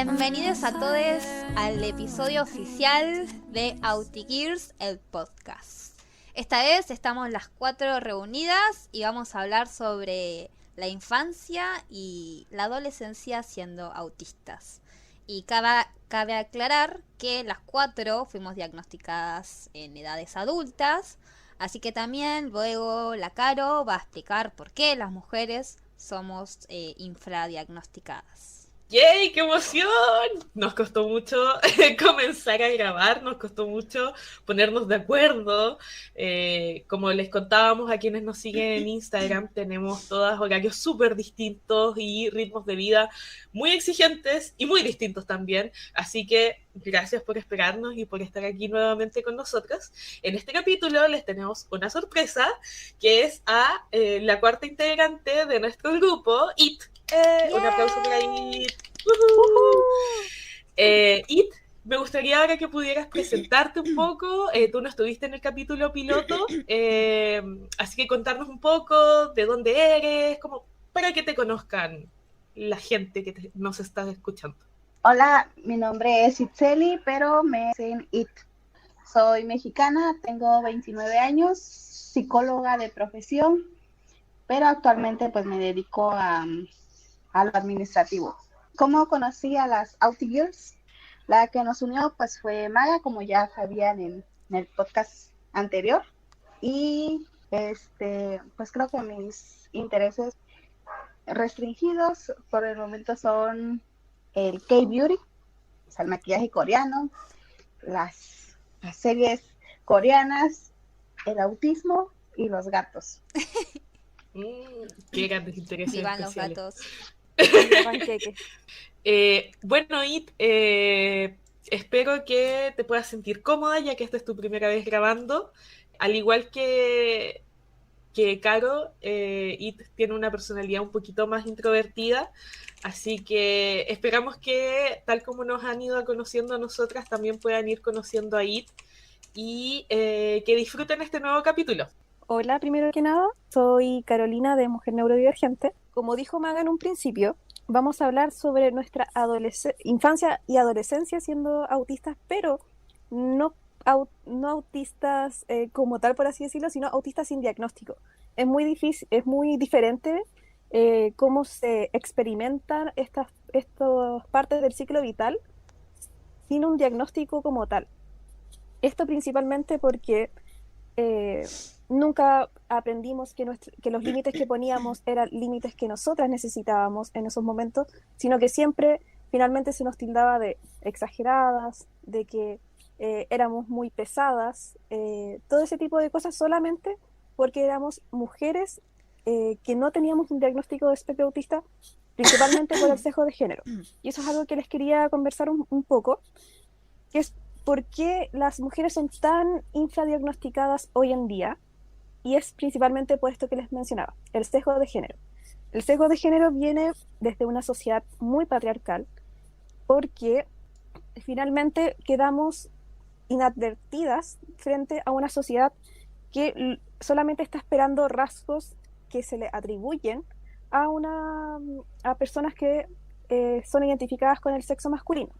Bienvenidos a todos al episodio oficial de AutiGears, el podcast. Esta vez estamos las 4 reunidas y vamos a hablar sobre la infancia y la adolescencia siendo autistas. Y cabe aclarar que las 4 fuimos diagnosticadas en edades adultas, así que también luego la Caro va a explicar por qué las mujeres somos infradiagnosticadas. ¡Yay! ¡Qué emoción! Nos costó mucho comenzar a grabar, nos costó mucho ponernos de acuerdo. Como les contábamos a quienes nos siguen en Instagram, tenemos todas horarios súper distintos y ritmos de vida muy exigentes y muy distintos también. Así que gracias por esperarnos y por estar aquí nuevamente con nosotros. En este capítulo les tenemos una sorpresa, que es a la cuarta integrante de nuestro grupo, It. Un aplauso para It. It, me gustaría ahora que pudieras presentarte un poco. Tú no estuviste en el capítulo piloto, así que contarnos un poco de dónde eres, como para que te conozcan la gente que nos está escuchando. Hola, mi nombre es Itzeli, pero me dicen It. Soy mexicana, tengo 29 años, psicóloga de profesión, pero actualmente pues me dedico a lo administrativo. ¿Cómo conocí a las AutiGears? La que nos unió pues fue Maga, como ya sabían en el podcast anterior. Y pues creo que mis intereses restringidos por el momento son el K-Beauty, o sea, el maquillaje coreano, las series coreanas, el autismo y los gatos. Qué grandes intereses. Vivan especiales. los gatos. Bueno, It, espero que te puedas sentir cómoda, ya que esta es tu primera vez grabando. Al igual que Caro, It tiene una personalidad un poquito más introvertida, así que esperamos que, tal como nos han ido conociendo a nosotras, también puedan ir conociendo a It y que disfruten este nuevo capítulo. Hola, primero que nada, soy Carolina de Mujer Neurodivergente. Como dijo Maga en un principio, vamos a hablar sobre nuestra infancia y adolescencia siendo autistas, pero no autistas como tal, por así decirlo, sino autistas sin diagnóstico. Es muy difícil, es muy diferente cómo se experimentan estas partes del ciclo vital sin un diagnóstico como tal. Esto principalmente porque nunca aprendimos que los límites que poníamos eran límites que nosotras necesitábamos en esos momentos, sino que siempre finalmente se nos tildaba de exageradas, de que éramos muy pesadas, todo ese tipo de cosas solamente porque éramos mujeres que no teníamos un diagnóstico de espectro autista, principalmente por el sesgo de género. Y eso es algo que les quería conversar un poco, que es por qué las mujeres son tan infradiagnosticadas hoy en día, y es principalmente por esto que les mencionaba, el sesgo de género. El sesgo de género viene desde una sociedad muy patriarcal, porque finalmente quedamos inadvertidas frente a una sociedad que solamente está esperando rasgos que se le atribuyen a personas que son identificadas con el sexo masculino.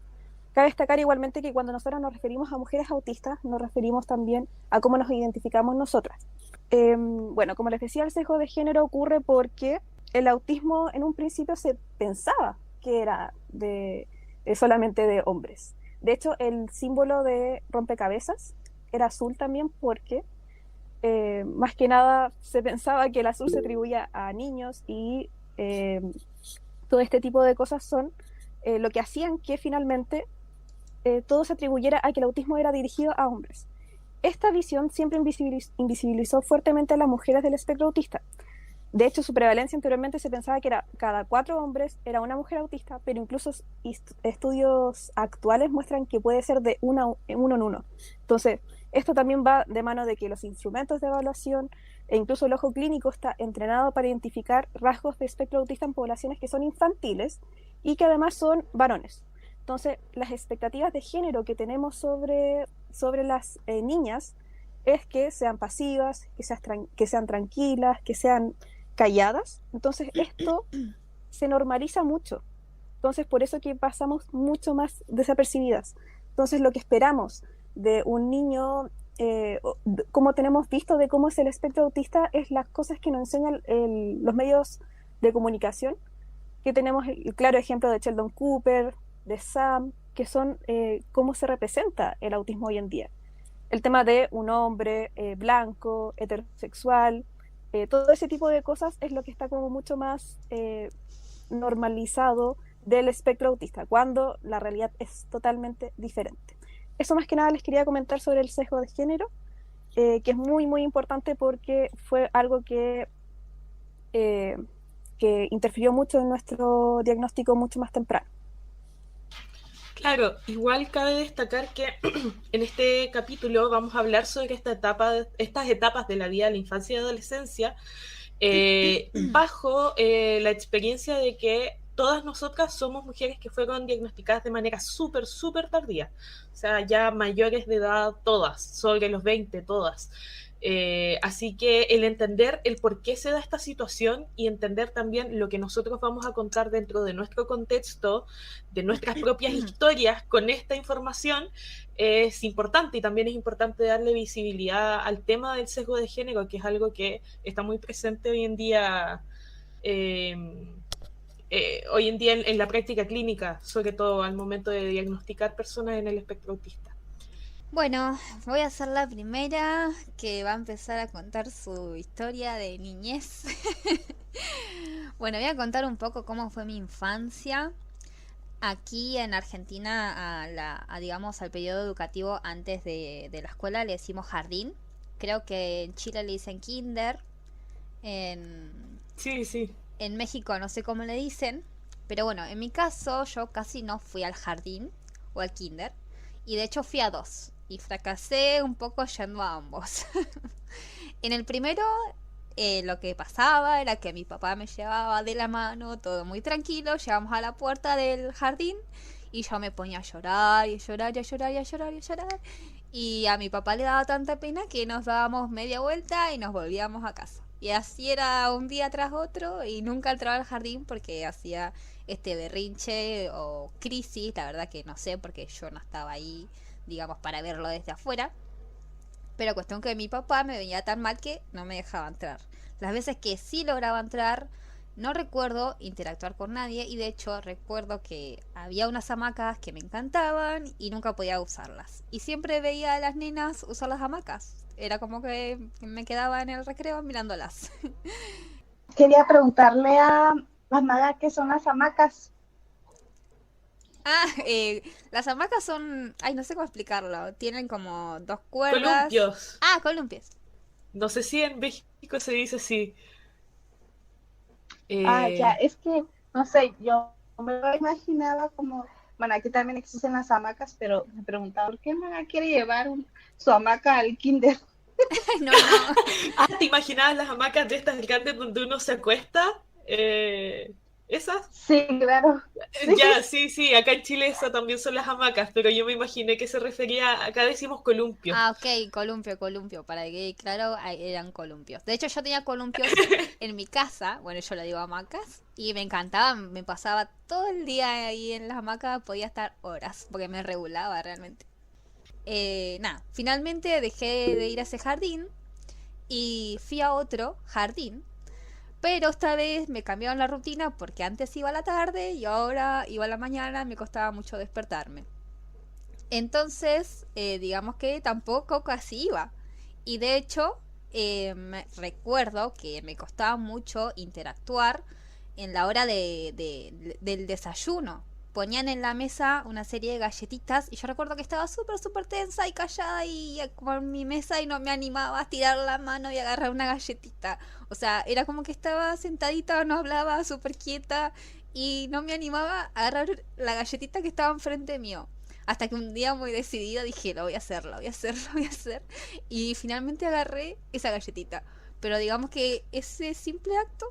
Cabe destacar igualmente que cuando nosotros nos referimos a mujeres autistas, nos referimos también a cómo nos identificamos nosotras. Bueno, como les decía, el sesgo de género ocurre porque el autismo en un principio se pensaba que era solamente de hombres. De hecho, el símbolo de rompecabezas era azul también porque más que nada se pensaba que el azul se atribuía a niños y todo este tipo de cosas son lo que hacían que finalmente todo se atribuyera a que el autismo era dirigido a hombres. Esta visión siempre invisibilizó fuertemente a las mujeres del espectro autista. De hecho, su prevalencia anteriormente se pensaba que era cada 4 hombres era una mujer autista, pero incluso estudios actuales muestran que puede ser de uno en uno. Entonces, esto también va de mano de que los instrumentos de evaluación e incluso el ojo clínico está entrenado para identificar rasgos de espectro autista en poblaciones que son infantiles y que además son varones. Entonces, las expectativas de género que tenemos sobre las niñas es que sean pasivas, que sean tranquilas, que sean calladas. Entonces, esto se normaliza mucho. Entonces, por eso que pasamos mucho más desapercibidas. Entonces, lo que esperamos de un niño, como tenemos visto de cómo es el espectro autista, es las cosas que nos enseñan los medios de comunicación, que tenemos el claro ejemplo de Sheldon Cooper, de Sam, que son cómo se representa el autismo hoy en día. El tema de un hombre blanco, heterosexual, todo ese tipo de cosas es lo que está como mucho más normalizado del espectro autista, cuando la realidad es totalmente diferente. Eso más que nada les quería comentar sobre el sesgo de género, que es muy, muy importante porque fue algo que interfirió mucho en nuestro diagnóstico mucho más temprano. Claro, igual cabe destacar que en este capítulo vamos a hablar sobre estas etapas de la vida de la infancia y adolescencia, bajo la experiencia de que todas nosotras somos mujeres que fueron diagnosticadas de manera súper, súper tardía. O sea, ya mayores de edad todas, sobre los 20 todas. Así que el entender el por qué se da esta situación y entender también lo que nosotros vamos a contar dentro de nuestro contexto, de nuestras propias historias con esta información, es importante. Y también es importante darle visibilidad al tema del sesgo de género, que es algo que está muy presente hoy en día en la práctica clínica, sobre todo al momento de diagnosticar personas en el espectro autista. Bueno, voy a ser la primera que va a empezar a contar su historia de niñez. Bueno, voy a contar un poco cómo fue mi infancia. Aquí en Argentina, digamos, al periodo educativo antes de la escuela le decimos jardín. Creo que en Chile le dicen kinder. Sí. En México no sé cómo le dicen. Pero bueno, en mi caso yo casi no fui al jardín o al kinder. Y de hecho fui a 2. Y fracasé un poco yendo a ambos. En el primero, lo que pasaba era que mi papá me llevaba de la mano, todo muy tranquilo. Llegamos a la puerta del jardín y yo me ponía a llorar y a llorar y a llorar y a llorar y a llorar. Y a mi papá le daba tanta pena que nos dábamos media vuelta y nos volvíamos a casa. Y así era un día tras otro y nunca entraba al jardín porque hacía este berrinche o crisis. La verdad que no sé porque yo no estaba ahí, digamos, para verlo desde afuera. Pero cuestión que mi papá me veía tan mal que no me dejaba entrar. Las veces que sí lograba entrar, no recuerdo interactuar con nadie. Y de hecho recuerdo que había unas hamacas que me encantaban y nunca podía usarlas. Y siempre veía a las nenas usar las hamacas. Era como que me quedaba en el recreo mirándolas. Quería preguntarle a Maga qué son las hamacas. Las hamacas son... Ay, no sé cómo explicarlo. Tienen como 2 cuerdas. Columpios. Columpios. No sé si en México se dice así. Ya, es que, no sé, yo me lo imaginaba como, bueno, aquí también existen las hamacas, pero me preguntaba, ¿por qué Maga quiere llevar su hamaca al kinder? No. ¿Te imaginabas las hamacas de estas grandes donde uno se acuesta? ¿Esas? Sí, claro. Ya, sí, acá en Chile eso también son las hamacas, pero yo me imaginé que se refería, acá decimos columpio. Ok, columpio, para que quede claro, eran columpios. De hecho, yo tenía columpios en mi casa, bueno, yo le digo hamacas, y me encantaban, me pasaba todo el día ahí en las hamacas, podía estar horas, porque me regulaba realmente. Finalmente dejé de ir a ese jardín y fui a otro jardín. Pero esta vez me cambiaron la rutina porque antes iba a la tarde y ahora iba a la mañana, me costaba mucho despertarme. Entonces, digamos que tampoco casi iba. Y de hecho, recuerdo que me costaba mucho interactuar en la hora del desayuno. Ponían en la mesa una serie de galletitas y yo recuerdo que estaba súper tensa y callada y como en mi mesa y no me animaba a tirar la mano y agarrar una galletita. O sea, era como que estaba sentadita, no hablaba, súper quieta y no me animaba a agarrar la galletita que estaba enfrente mío. Hasta que un día muy decidida dije, lo voy a hacer. Y finalmente agarré esa galletita. Pero digamos que ese simple acto,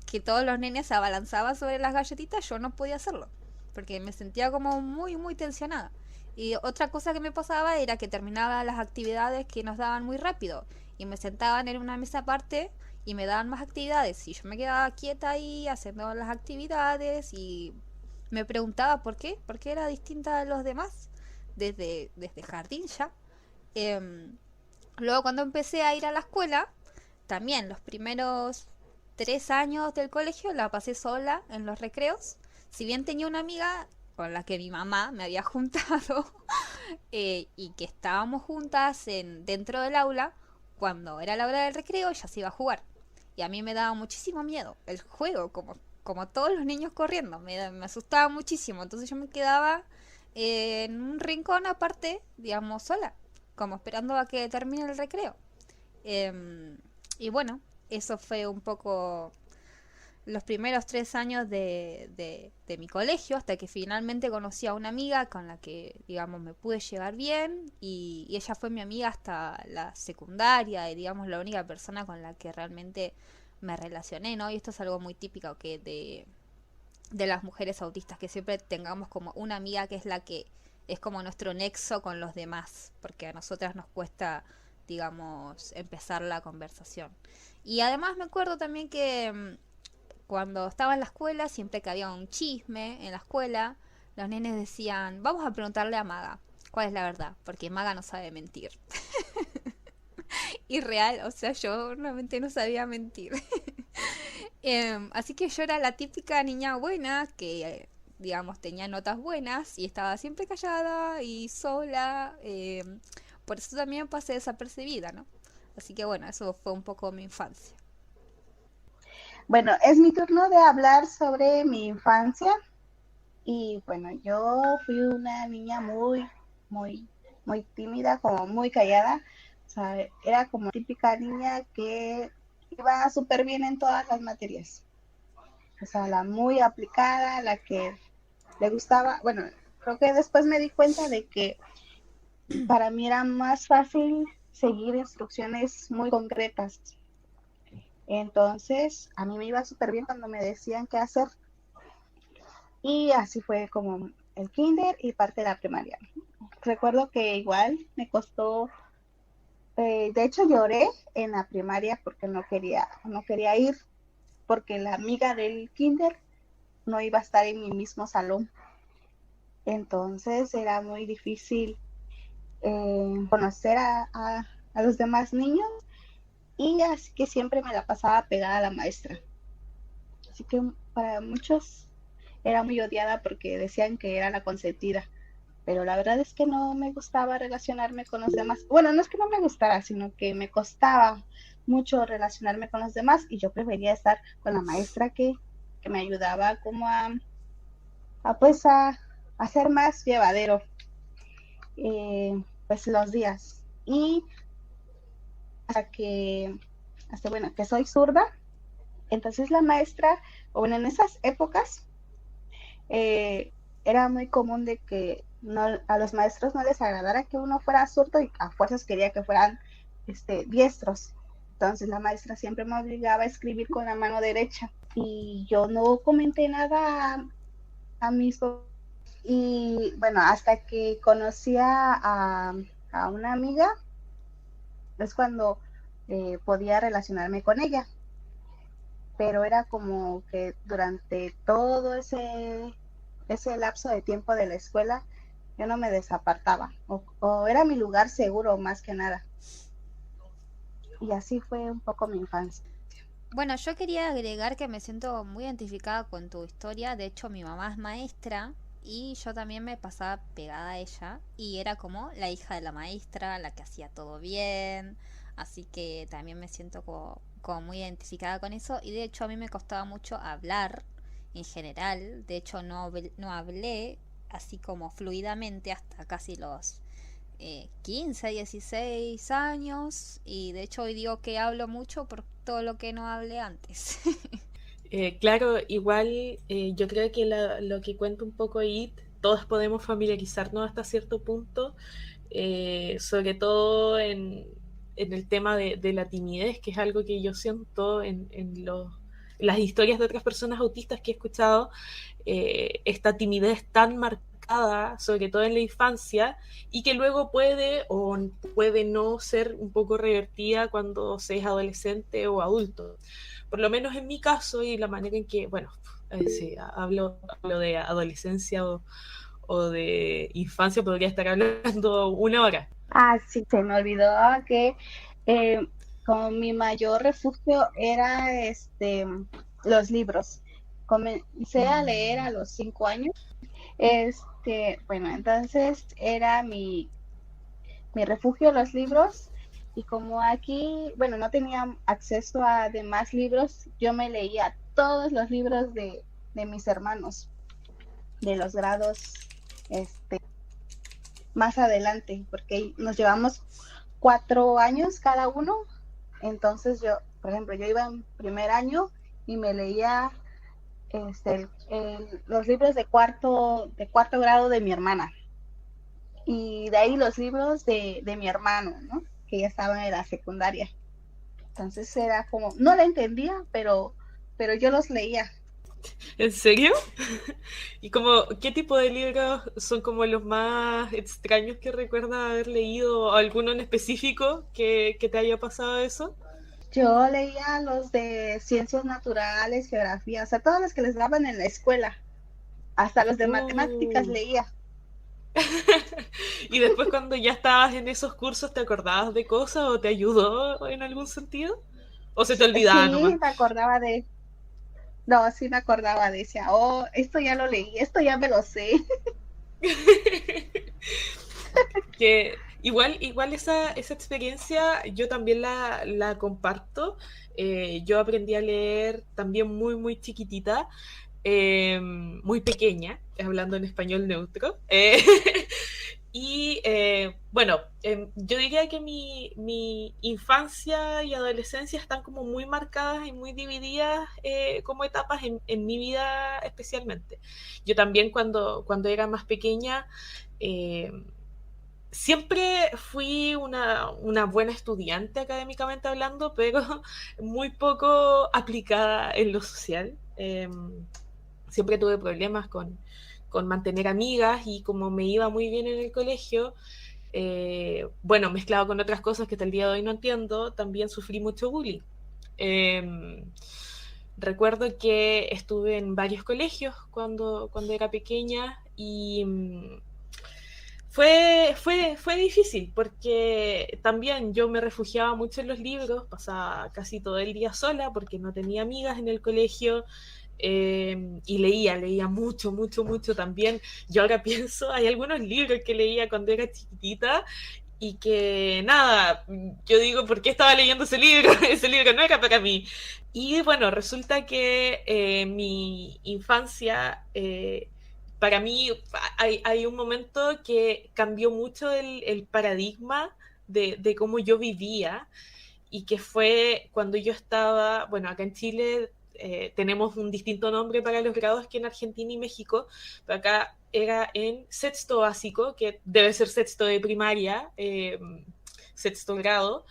que todos los nenes se abalanzaban sobre las galletitas, yo no podía hacerlo. Porque me sentía como muy tensionada. Y otra cosa que me pasaba era que terminaba las actividades que nos daban muy rápido. Y me sentaban en una mesa aparte y me daban más actividades. Y yo me quedaba quieta ahí haciendo las actividades y me preguntaba por qué era distinta a los demás, desde jardín ya. Luego cuando empecé a ir a la escuela, también los primeros 3 años del colegio la pasé sola en los recreos. Si bien tenía una amiga con la que mi mamá me había juntado y que estábamos juntas dentro del aula, cuando era la hora del recreo ella se iba a jugar. Y a mí me daba muchísimo miedo el juego, como todos los niños corriendo, me asustaba muchísimo. Entonces yo me quedaba en un rincón aparte, digamos, sola, como esperando a que termine el recreo. Y bueno, eso fue un poco los primeros 3 años de mi colegio, hasta que finalmente conocí a una amiga con la que, digamos, me pude llevar bien, y ella fue mi amiga hasta la secundaria, y digamos la única persona con la que realmente me relacioné, ¿no? Y esto es algo muy típico que de las mujeres autistas, que siempre tengamos como una amiga que es la que es como nuestro nexo con los demás, porque a nosotras nos cuesta, digamos, empezar la conversación. Y además me acuerdo también que cuando estaba en la escuela, siempre que había un chisme en la escuela, los nenes decían, vamos a preguntarle a Maga cuál es la verdad, porque Maga no sabe mentir. Y real, o sea, yo realmente no sabía mentir. Así que yo era la típica niña buena que, digamos, tenía notas buenas y estaba siempre callada y sola. Por eso también pasé desapercibida, ¿no? Así que bueno, eso fue un poco mi infancia. Bueno, es mi turno de hablar sobre mi infancia. Y bueno, yo fui una niña muy, muy, muy tímida, como muy callada. O sea, era como típica niña que iba súper bien en todas las materias. O sea, la muy aplicada, la que le gustaba. Bueno, creo que después me di cuenta de que para mí era más fácil seguir instrucciones muy concretas. Entonces, a mí me iba súper bien cuando me decían qué hacer. Y así fue como el kinder y parte de la primaria. Recuerdo que igual me costó, de hecho lloré en la primaria porque no quería ir, porque la amiga del kinder no iba a estar en mi mismo salón. Entonces era muy difícil conocer a los demás niños, y así que siempre me la pasaba pegada a la maestra. Así que para muchos era muy odiada porque decían que era la consentida, pero la verdad es que no me gustaba relacionarme con los demás. Bueno, no es que no me gustara, sino que me costaba mucho relacionarme con los demás, y yo prefería estar con la maestra que me ayudaba como a hacer más llevadero pues los días. Y que soy zurda, entonces la maestra, o bueno, en esas épocas era muy común de que a los maestros no les agradara que uno fuera zurdo, y a fuerzas quería que fueran diestros. Entonces la maestra siempre me obligaba a escribir con la mano derecha, y yo no comenté nada a mis. Y bueno, hasta que conocí a una amiga, es cuando podía relacionarme con ella. Pero era como que durante todo ese lapso de tiempo de la escuela, yo no me desapartaba, o era mi lugar seguro más que nada. Y así fue un poco mi infancia. Bueno, yo quería agregar que me siento muy identificada con tu historia. De hecho, mi mamá es maestra y yo también me pasaba pegada a ella. Y era como la hija de la maestra, la que hacía todo bien. Así que también me siento como muy identificada con eso. Y de hecho a mí me costaba mucho hablar en general. De hecho no hablé así como fluidamente hasta casi los 15, 16 años, y de hecho hoy digo que hablo mucho por todo lo que no hablé antes. Claro, igual yo creo que lo que cuenta un poco It, todos podemos familiarizarnos hasta cierto punto, sobre todo en el tema de la timidez, que es algo que yo siento en las historias de otras personas autistas que he escuchado, esta timidez tan marcada, sobre todo en la infancia, y que luego puede o puede no ser un poco revertida cuando se es adolescente o adulto. Por lo menos en mi caso y la manera en que, bueno, Sí, hablo de adolescencia o de infancia, podría estar hablando 1 hora. Ah, sí, se me olvidó que eh, como mi mayor refugio era los libros. Comencé a leer a los 5 años. Bueno, entonces era mi refugio los libros. Y como aquí, bueno, no tenía acceso a demás libros, yo me leía todos los libros de mis hermanos, de los grados este, más adelante, porque nos llevamos 4 años cada uno. Entonces yo, por ejemplo, yo iba en primer año y me leía los libros de cuarto grado de mi hermana. Y de ahí los libros de mi hermano, ¿no? Que ya estaban en la secundaria. Entonces era como, no la entendía, pero yo los leía. ¿En serio? ¿Y como qué tipo de libros son como los más extraños que recuerdas haber leído? ¿Alguno en específico que te haya pasado eso? Yo leía los de ciencias naturales, geografía, o sea, todos los que les daban en la escuela. Hasta los de matemáticas Uh. leía. Y después cuando ya estabas en esos cursos, ¿te acordabas de cosas o te ayudó en algún sentido? ¿O se te olvidaba nomás? Sí, me acordaba de, no, sí me acordaba, decía, oh, esto ya lo leí, esto ya me lo sé. Que igual esa experiencia yo también la comparto. Yo aprendí a leer también muy, muy chiquitita, muy pequeña, hablando en español neutro. Y bueno, yo diría que mi infancia y adolescencia están como muy marcadas y muy divididas como etapas en mi vida especialmente. Yo también cuando era más pequeña eh, siempre fui una buena estudiante académicamente hablando, pero muy poco aplicada en lo social. Siempre tuve problemas con mantener amigas y como me iba muy bien en el colegio, bueno, mezclado con otras cosas que hasta el día de hoy no entiendo, también sufrí mucho bullying. Eh, Recuerdo que estuve en varios colegios cuando era pequeña y fue difícil porque también yo me refugiaba mucho en los libros, pasaba casi todo el día sola porque no tenía amigas en el colegio. Y leía mucho, mucho, mucho también. Yo ahora pienso, hay algunos libros que leía cuando era chiquitita y que nada, yo digo, ¿por qué estaba leyendo ese libro? Ese libro no era para mí. Y bueno, resulta que mi infancia, para mí hay un momento que cambió mucho el paradigma de cómo yo vivía y que fue cuando yo estaba, bueno, acá en Chile tenemos un distinto nombre para los grados que en Argentina y México, pero acá era en sexto básico, que debe ser sexto de primaria, sexto grado,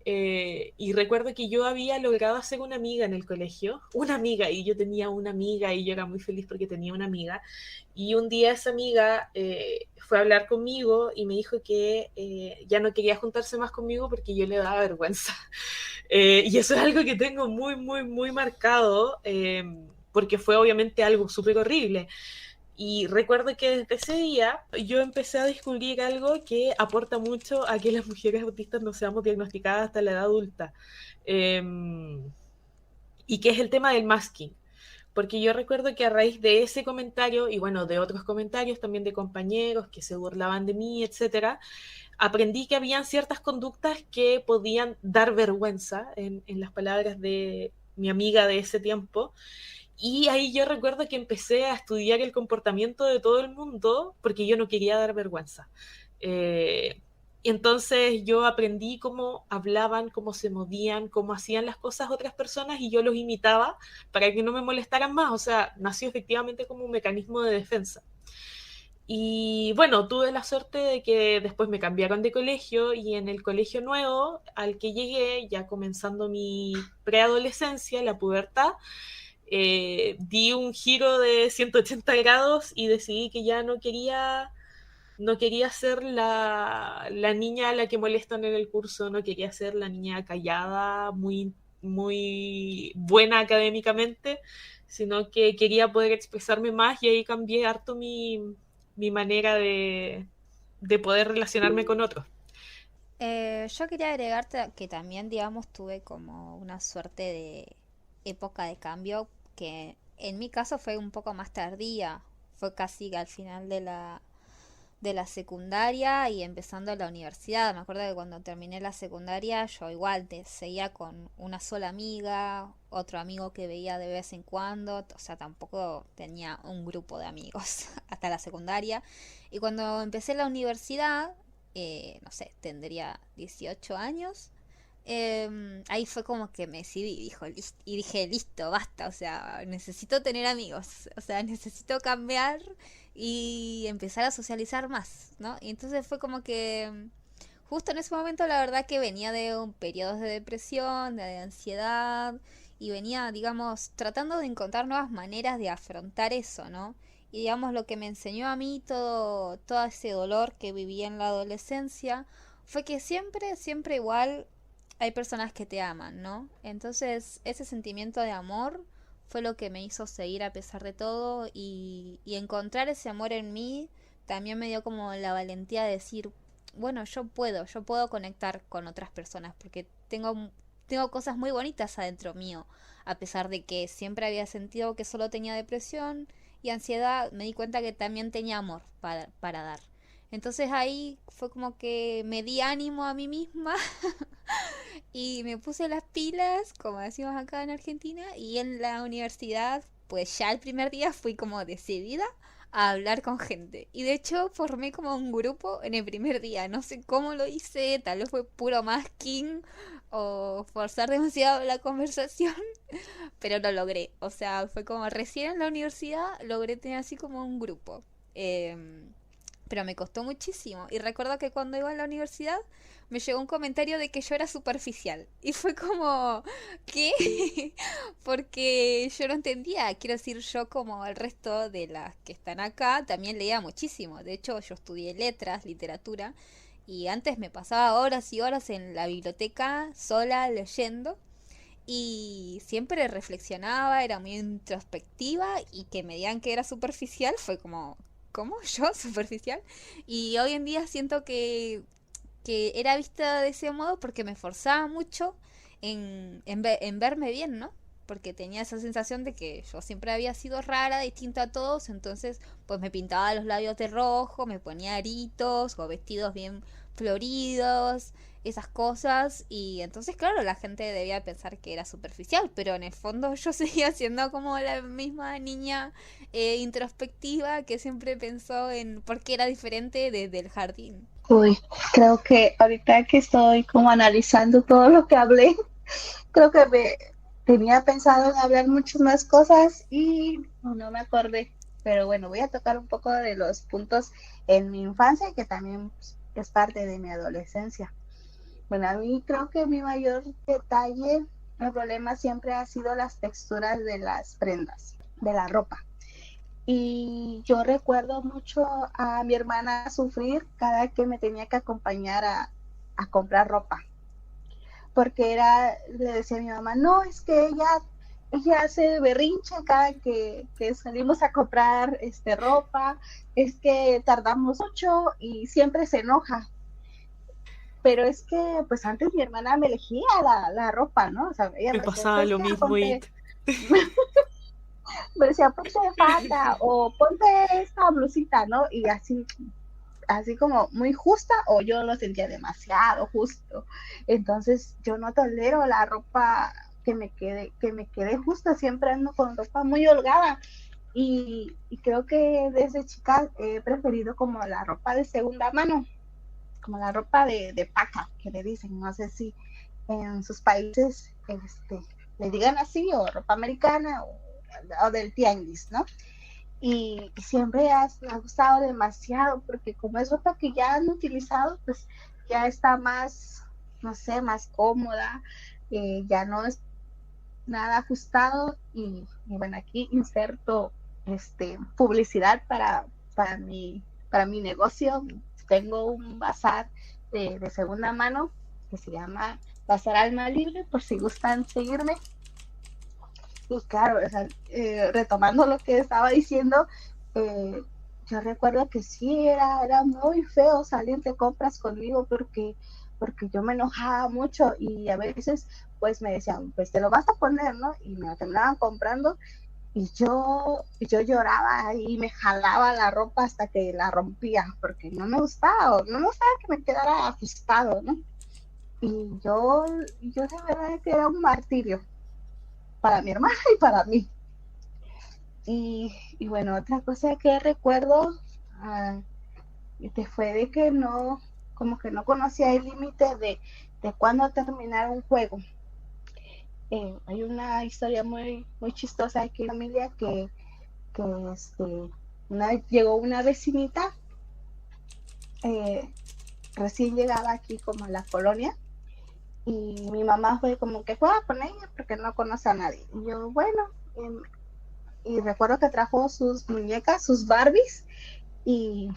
y recuerdo que yo había logrado hacer una amiga en el colegio, una amiga, y yo tenía una amiga y yo era muy feliz porque tenía una amiga. Y un día esa amiga fue a hablar conmigo y me dijo que ya no quería juntarse más conmigo porque yo le daba vergüenza. Y eso es algo que tengo muy, muy, muy marcado porque fue obviamente algo súper horrible. Y recuerdo que desde ese día yo empecé a descubrir algo que aporta mucho a que las mujeres autistas no seamos diagnosticadas hasta la edad adulta. Eh, y que es el tema del masking. Porque yo recuerdo que a raíz de ese comentario, y bueno, de otros comentarios también de compañeros que se burlaban de mí, etcétera, aprendí que habían ciertas conductas que podían dar vergüenza, en las palabras de mi amiga de ese tiempo, y ahí yo recuerdo que empecé a estudiar el comportamiento de todo el mundo porque yo no quería dar vergüenza. Eh, entonces yo aprendí cómo hablaban, cómo se movían, cómo hacían las cosas otras personas y yo los imitaba para que no me molestaran más. O sea, nació efectivamente como un mecanismo de defensa. Y bueno, tuve la suerte de que después me cambiaron de colegio y en el colegio nuevo al que llegué, ya comenzando mi preadolescencia, la pubertad, di un giro de 180 grados y decidí que ya no quería ser la niña a la que molestan en el curso, no quería ser la niña callada, muy, muy buena académicamente, sino que quería poder expresarme más, y ahí cambié harto mi manera de poder relacionarme con otros. Yo quería agregarte que también, digamos, tuve como una suerte de época de cambio que en mi caso fue un poco más tardía. Fue casi al final de la secundaria y empezando la universidad. Me acuerdo que cuando terminé la secundaria yo igual seguía con una sola amiga, otro amigo que veía de vez en cuando, o sea, tampoco tenía un grupo de amigos hasta la secundaria. Y cuando empecé la universidad, no sé, tendría 18 años. Ahí fue como que me decidí, y dije, listo, basta, o sea, necesito tener amigos, o sea, necesito cambiar y empezar a socializar más, ¿no? Y entonces fue como que justo en ese momento la verdad que venía de un periodo de depresión, de ansiedad, y venía, digamos, tratando de encontrar nuevas maneras de afrontar eso, ¿no? Y digamos, lo que me enseñó a mí todo ese dolor que viví en la adolescencia fue que siempre, siempre igual hay personas que te aman, ¿no? Entonces, ese sentimiento de amor fue lo que me hizo seguir a pesar de todo, y encontrar ese amor en mí también me dio como la valentía de decir, bueno, yo puedo conectar con otras personas porque tengo cosas muy bonitas adentro mío, a pesar de que siempre había sentido que solo tenía depresión y ansiedad, me di cuenta que también tenía amor para dar. Entonces ahí fue como que me di ánimo a mí misma y me puse las pilas, como decimos acá en Argentina, y en la universidad, pues ya el primer día fui como decidida a hablar con gente. Y de hecho formé como un grupo en el primer día. No sé cómo lo hice, tal vez fue puro masking o forzar demasiado la conversación, pero lo logré. O sea, fue como recién en la universidad logré tener así como un grupo. Pero me costó muchísimo. Y recuerdo que cuando iba a la universidad me llegó un comentario de que yo era superficial. Y fue como, ¿qué? Porque yo no entendía. Quiero decir, yo como el resto de las que están acá, también leía muchísimo. De hecho, yo estudié letras, literatura. Y antes me pasaba horas y horas en la biblioteca sola leyendo. Y siempre reflexionaba, era muy introspectiva, y que me digan que era superficial fue como, ¿cómo? ¿Yo? ¿Superficial? Y hoy en día siento que era vista de ese modo porque me esforzaba mucho en verme bien, ¿no? Porque tenía esa sensación de que yo siempre había sido rara, distinta a todos, entonces pues me pintaba los labios de rojo, me ponía aritos o vestidos bien floridos, esas cosas, y entonces claro, la gente debía pensar que era superficial, pero en el fondo yo seguía siendo como la misma niña introspectiva que siempre pensó en por qué era diferente desde el jardín. Uy, creo que ahorita que estoy como analizando todo lo que hablé, creo que me tenía pensado en hablar muchas más cosas y no me acordé. Pero bueno, voy a tocar un poco de los puntos en mi infancia, que también es parte de mi adolescencia. Bueno, a mí creo que mi mayor detalle, el problema siempre ha sido las texturas de las prendas, de la ropa. Y yo recuerdo mucho a mi hermana sufrir cada que me tenía que acompañar a comprar ropa. Porque le decía a mi mamá, no, es que ella hace berrinche cada que salimos a comprar ropa, es que tardamos mucho y siempre se enoja. Pero es que, pues antes mi hermana me elegía la ropa, ¿no? O sea, ella Me pasaba lo mismo, It. Me decía, ponte falda o ponte esta blusita, ¿no? Y así como muy justa, o yo lo sentía demasiado justo. Entonces yo no tolero la ropa que me quede justa, siempre ando con ropa muy holgada. Y creo que desde chica he preferido como la ropa de segunda mano, como la ropa de paca, que le dicen, no sé si en sus países le digan así, o ropa americana, o del tianguis, ¿no? Y siempre me ha gustado demasiado, porque como es ropa que ya han utilizado, pues ya está más, no sé, más cómoda, ya no es nada ajustado, y bueno, aquí inserto publicidad para mi negocio. Tengo un bazar de segunda mano que se llama Bazar Alma Libre, por si gustan seguirme. Y claro, o sea, retomando lo que estaba diciendo, eh, yo recuerdo que sí, era muy feo salir de compras conmigo porque yo me enojaba mucho y a veces pues me decían, pues te lo vas a poner, ¿no? Y me lo terminaban comprando y yo lloraba y me jalaba la ropa hasta que la rompía porque no me gustaba que me quedara ajustado, ¿no? Y yo de verdad que era un martirio para mi hermana y para mí. Y bueno, otra cosa que recuerdo ah, fue de que no, como que no conocía el límite de cuándo terminar un juego. Hay una historia muy chistosa aquí en la familia que llegó una vecinita, eh, recién llegaba aquí como a la colonia, y mi mamá fue como que juega con ella porque no conoce a nadie. Y yo, bueno, y recuerdo que trajo sus muñecas, sus Barbies, y,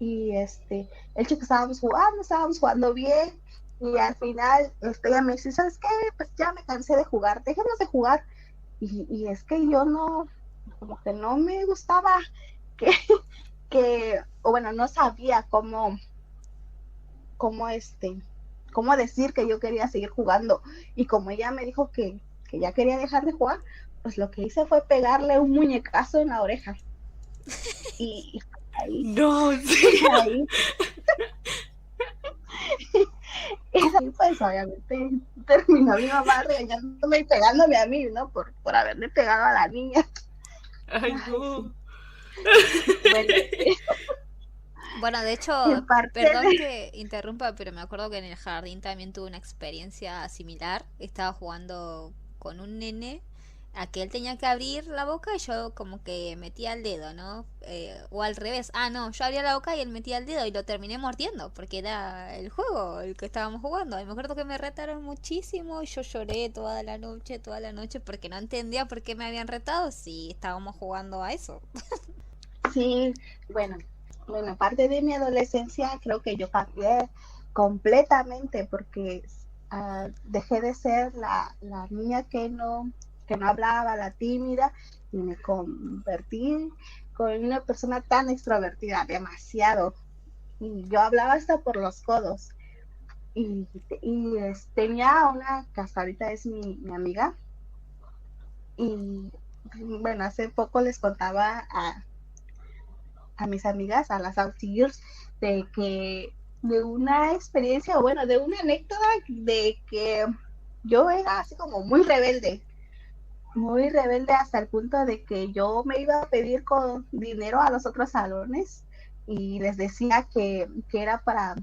el chico estábamos jugando bien, y al final ella me dice, ¿sabes qué? Pues ya me cansé de jugar, dejemos de jugar. Y es que yo no, como que no me gustaba que, o bueno, no sabía cómo, cómo decir que yo quería seguir jugando. Y como ella me dijo que ya quería dejar de jugar, pues lo que hice fue pegarle un muñecazo en la oreja. Y ahí, No, sí. ahí, y ahí pues obviamente terminó mi mamá regañándome y pegándome a mí, ¿no? Por haberle pegado a la niña. Ay, Ay, no. sí. Bueno, Bueno, de hecho, en parte perdón de... que interrumpa, pero me acuerdo que en el jardín también tuve una experiencia similar. Estaba jugando con un nene a que él tenía que abrir la boca y yo como que metía el dedo, ¿no? O al revés. Ah, no, yo abría la boca y él metía el dedo y lo terminé mordiendo porque era el juego el que estábamos jugando. Y me acuerdo que me retaron muchísimo y yo lloré toda la noche porque no entendía por qué me habían retado si estábamos jugando a eso. Sí, bueno, parte de mi adolescencia creo que yo cambié completamente porque dejé de ser la niña que no hablaba, la tímida, y me convertí con una persona tan extrovertida, demasiado. Y yo hablaba hasta por los codos. Tenía una que hasta ahorita es mi amiga. Y bueno, hace poco les contaba a mis amigas, a las Outsiders, de una experiencia, o bueno, de una anécdota de que yo era así como muy rebelde hasta el punto de que yo me iba a pedir con dinero a los otros salones y les decía que era para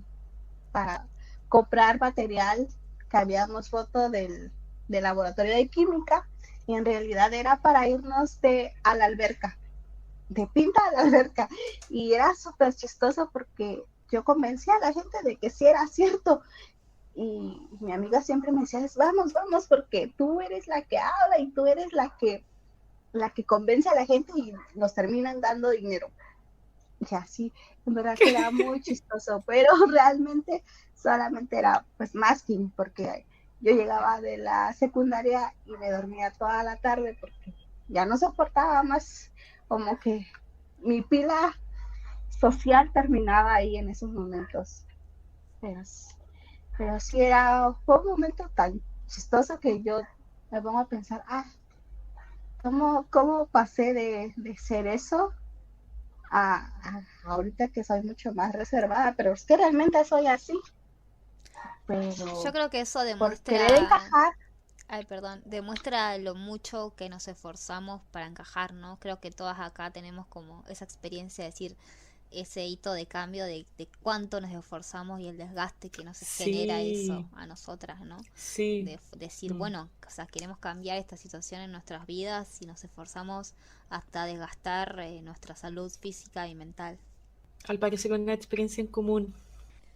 comprar material que habíamos roto del laboratorio de química, y en realidad era para irnos a la alberca, de pinta a la alberca. Y era súper chistoso porque yo convencía a la gente de que sí era cierto. Y mi amiga siempre me decía, vamos, porque tú eres la que habla y tú eres la que convence a la gente y nos terminan dando dinero. Y así, en verdad que era muy chistoso, pero realmente solamente era pues masking, porque yo llegaba de la secundaria y me dormía toda la tarde porque ya no soportaba más, como que mi pila social terminaba ahí en esos momentos. Pero, pero sí fue un momento tan chistoso que yo me pongo a pensar, ¿cómo pasé de ser eso ahorita que soy mucho más reservada? Pero es que realmente soy así. Yo Pero creo que eso por querer demuestra, encajar, ay, perdón, demuestra lo mucho que nos esforzamos para encajar, ¿no? Creo que todas acá tenemos como esa experiencia de decir ese hito de cambio de cuánto nos esforzamos y el desgaste que nos genera eso Sí, a nosotras, ¿no? sí. De decir, Mm. bueno, o sea, queremos cambiar esta situación en nuestras vidas y nos esforzamos hasta desgastar nuestra salud física y mental. Al parecer una experiencia en común.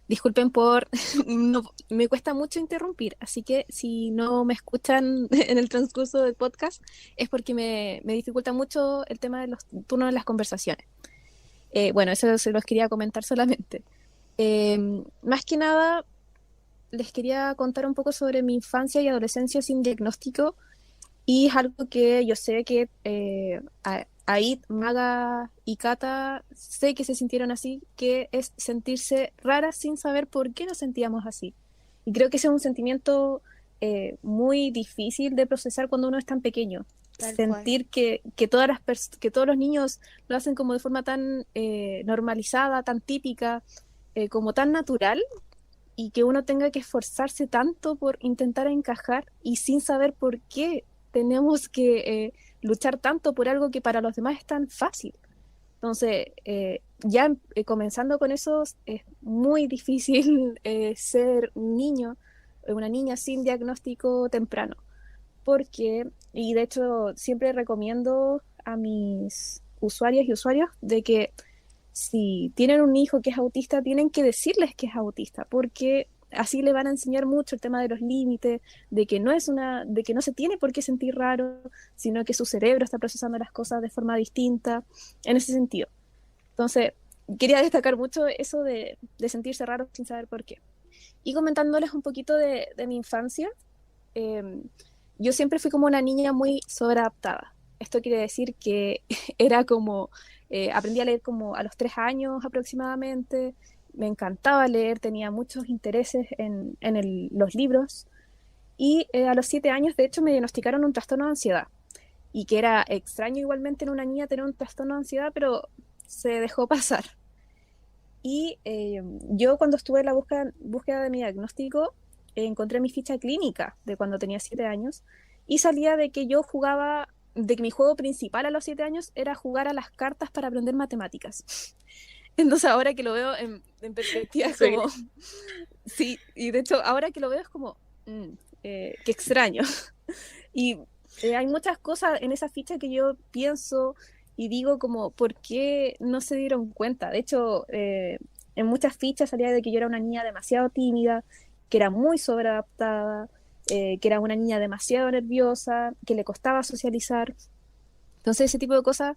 Disculpen por... no, me cuesta mucho interrumpir, así que si no me escuchan en el transcurso del podcast es porque me dificulta mucho el tema de los turnos de las conversaciones. Bueno, eso se los quería comentar solamente. Más que nada, les quería contar un poco sobre mi infancia y adolescencia sin diagnóstico, Y es algo que yo sé que Aid, Maga y Kata sé que se sintieron así, que es sentirse raras sin saber por qué nos sentíamos así. Y creo que ese es un sentimiento muy difícil de procesar cuando uno es tan pequeño. Tal Sentir que que todos los niños lo hacen como de forma tan normalizada, tan típica, como tan natural, y que uno tenga que esforzarse tanto por intentar encajar y sin saber por qué tenemos que luchar tanto por algo que para los demás es tan fácil. Entonces, ya comenzando con eso, es muy difícil ser un niño, una niña sin diagnóstico temprano. Porque, y de hecho siempre recomiendo a mis usuarias y usuarios de que si tienen un hijo que es autista, tienen que decirles que es autista, porque así le van a enseñar mucho el tema de los límites, de que no se tiene por qué sentir raro, sino que su cerebro está procesando las cosas de forma distinta, en ese sentido. Entonces, quería destacar mucho eso de sentirse raro sin saber por qué. Y comentándoles un poquito de mi infancia, yo siempre fui como una niña muy sobreadaptada. Esto quiere decir que era como, aprendí a leer como a los 3 años aproximadamente, me encantaba leer, tenía muchos intereses en los libros, y a los 7 años de hecho me diagnosticaron un trastorno de ansiedad, y que era extraño igualmente en una niña tener un trastorno de ansiedad, pero se dejó pasar. Y yo cuando estuve en la búsqueda de mi diagnóstico, encontré mi ficha clínica de cuando tenía 7 años y salía de que yo jugaba, de que mi juego principal a los 7 años era jugar a las cartas para aprender matemáticas. Entonces ahora que lo veo en perspectiva es como... Sí, y de hecho ahora que lo veo es como... qué extraño. Y hay muchas cosas en esa ficha que yo pienso y digo como, ¿por qué no se dieron cuenta? De hecho, en muchas fichas salía de que yo era una niña demasiado tímida, que era muy sobreadaptada, que era una niña demasiado nerviosa, que le costaba socializar. Entonces ese tipo de cosas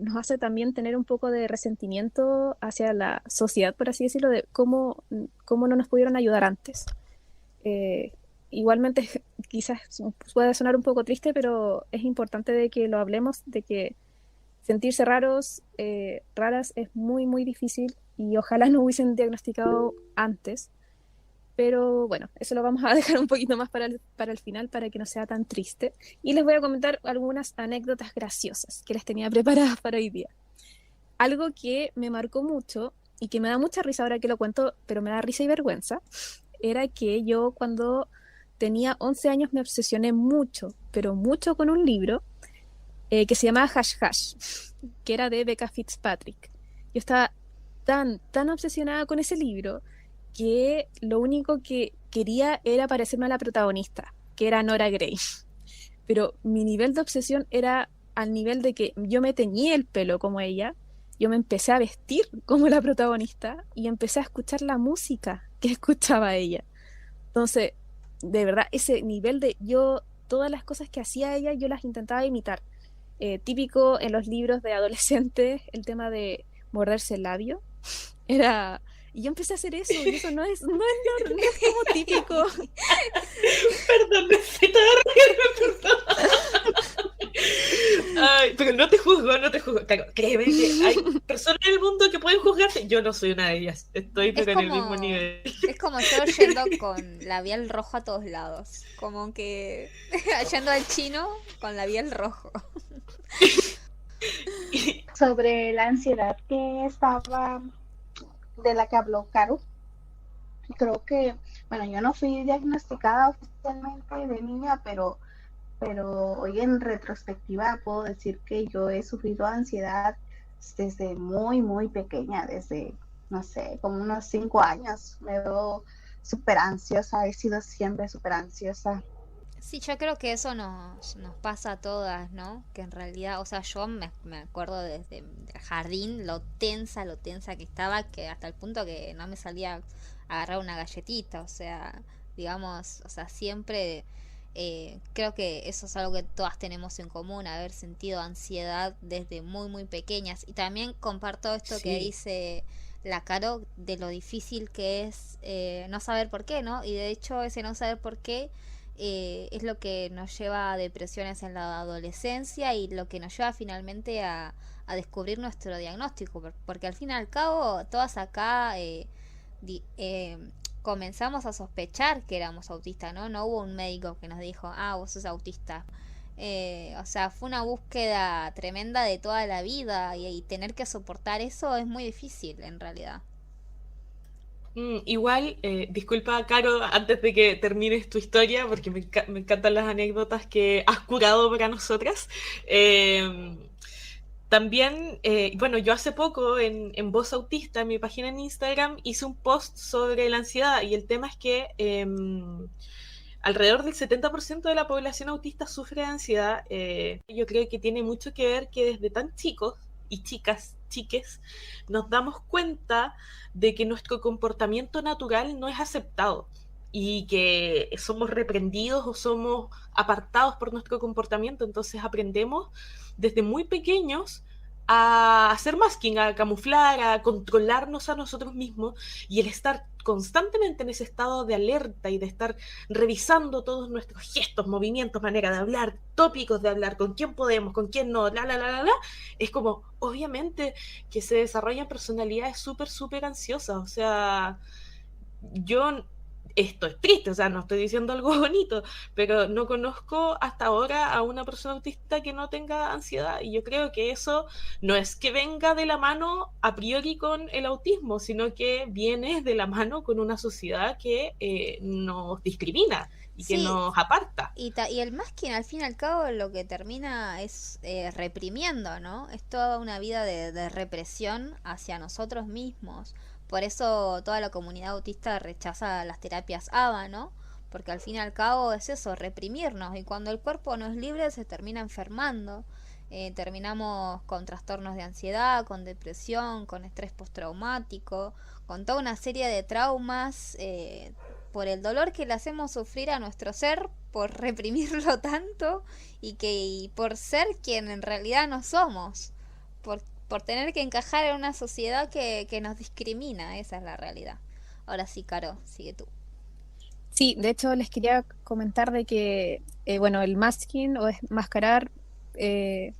nos hace también tener un poco de resentimiento hacia la sociedad, por así decirlo, de cómo no nos pudieron ayudar antes. Igualmente, quizás puede sonar un poco triste, pero es importante de que lo hablemos, de que sentirse raras es muy, muy difícil y ojalá no hubiesen diagnosticado antes. Pero bueno, eso lo vamos a dejar un poquito más para el final para que no sea tan triste. Y les voy a comentar algunas anécdotas graciosas que les tenía preparadas para hoy día. Algo que me marcó mucho y que me da mucha risa ahora que lo cuento, pero me da risa y vergüenza, era que yo cuando tenía 11 años me obsesioné mucho, pero mucho con un libro que se llamaba Hash Hash, que era de Becca Fitzpatrick. Yo estaba tan obsesionada con ese libro que lo único que quería era parecerme a la protagonista, que era Nora Grey. Pero mi nivel de obsesión era al nivel de que yo me teñí el pelo como ella, yo me empecé a vestir como la protagonista y empecé a escuchar la música que escuchaba ella. Entonces, de verdad, ese nivel de yo, todas las cosas que hacía ella, yo las intentaba imitar. Típico en los libros de adolescentes, el tema de morderse el labio. Y yo empecé a hacer eso, y eso no es como típico. Perdón, necesito reírme, perdón. Ay, pero no te juzgo. Claro, créeme que hay personas en el mundo que pueden juzgarte. Yo no soy una de ellas. Estoy pero en el mismo nivel. Es como yo yendo con labial rojo a todos lados. Como que yendo al chino con labial rojo. Sobre la ansiedad de la que habló Caro, creo que, bueno, yo no fui diagnosticada oficialmente de niña, pero hoy en retrospectiva puedo decir que yo he sufrido ansiedad desde muy, muy pequeña, desde, no sé, como unos 5 años. Me veo súper ansiosa, he sido siempre súper ansiosa. Sí, yo creo que eso nos pasa a todas, ¿no? Que en realidad, o sea, yo me acuerdo desde el jardín lo tensa que estaba, que hasta el punto que no me salía a agarrar una galletita, o sea, digamos, o sea, siempre creo que eso es algo que todas tenemos en común, haber sentido ansiedad desde muy, muy pequeñas. Y también comparto esto que dice la Caro, de lo difícil que es no saber por qué, ¿no? Y de hecho ese no saber por qué es lo que nos lleva a depresiones en la adolescencia y lo que nos lleva finalmente a descubrir nuestro diagnóstico, porque al fin y al cabo todas acá di- eh, comenzamos a sospechar que éramos autistas, ¿no? No hubo un médico que nos dijo, ah, vos sos autista. O sea, fue una búsqueda tremenda de toda la vida y tener que soportar eso es muy difícil en realidad. Igual, disculpa, Caro, antes de que termines tu historia, porque me encantan las anécdotas que has curado para nosotras. Eh, También, bueno, yo hace poco en Voz Autista, en mi página en Instagram, hice un post sobre la ansiedad y el tema es que alrededor del 70% de la población autista sufre de ansiedad. Yo creo que tiene mucho que ver que desde tan chicos y chicas, chiques, nos damos cuenta de que nuestro comportamiento natural no es aceptado y que somos reprendidos o somos apartados por nuestro comportamiento. Entonces aprendemos desde muy pequeños a hacer masking, a camuflar, a controlarnos a nosotros mismos, y el estar constantemente en ese estado de alerta y de estar revisando todos nuestros gestos, movimientos, manera de hablar, tópicos de hablar, con quién podemos, con quién no, es como, obviamente, que se desarrollan personalidades súper ansiosas. O sea, yo, esto es triste, o sea, no estoy diciendo algo bonito, pero no conozco hasta ahora a una persona autista que no tenga ansiedad, y yo creo que eso no es que venga de la mano a priori con el autismo, sino que viene de la mano con una sociedad que nos discrimina y que Sí, nos aparta. y el masking al fin y al cabo lo que termina es reprimiendo, ¿no? Es toda una vida de represión hacia nosotros mismos. Por eso toda la comunidad autista rechaza las terapias ABA, ¿no? Porque al fin y al cabo es eso, reprimirnos. Y cuando el cuerpo no es libre se termina enfermando. Terminamos con trastornos de ansiedad, con depresión, con estrés postraumático, con toda una serie de traumas por el dolor que le hacemos sufrir a nuestro ser, por reprimirlo tanto y por ser quien en realidad no somos, por tener que encajar en una sociedad que nos discrimina, esa es la realidad. Ahora sí, Caro, sigue tú. Sí, de hecho les quería comentar de que, bueno, el masking o mascarar eh,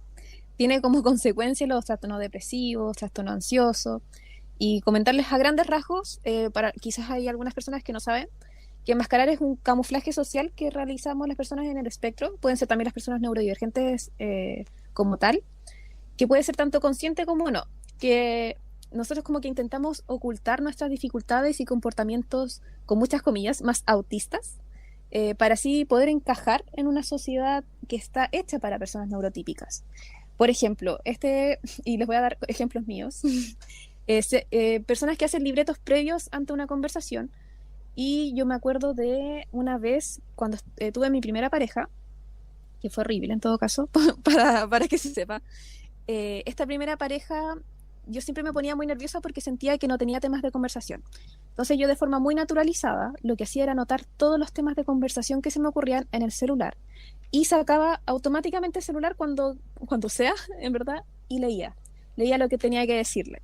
tiene como consecuencia los trastornos depresivos, trastorno ansioso, y comentarles a grandes rasgos, para quizás hay algunas personas que no saben, que enmascarar es un camuflaje social que realizamos las personas en el espectro, pueden ser también las personas neurodivergentes como tal, que puede ser tanto consciente como no, que nosotros como que intentamos ocultar nuestras dificultades y comportamientos, con muchas comillas, más autistas, para así poder encajar en una sociedad que está hecha para personas neurotípicas. Por ejemplo, y les voy a dar ejemplos míos, personas que hacen libretos previos ante una conversación, y yo me acuerdo de una vez cuando tuve mi primera pareja, que fue horrible en todo caso, para que se sepa. Esta primera pareja, yo siempre me ponía muy nerviosa porque sentía que no tenía temas de conversación. Entonces yo de forma muy naturalizada lo que hacía era anotar todos los temas de conversación que se me ocurrían en el celular y sacaba automáticamente el celular cuando sea, en verdad, y leía lo que tenía que decirle.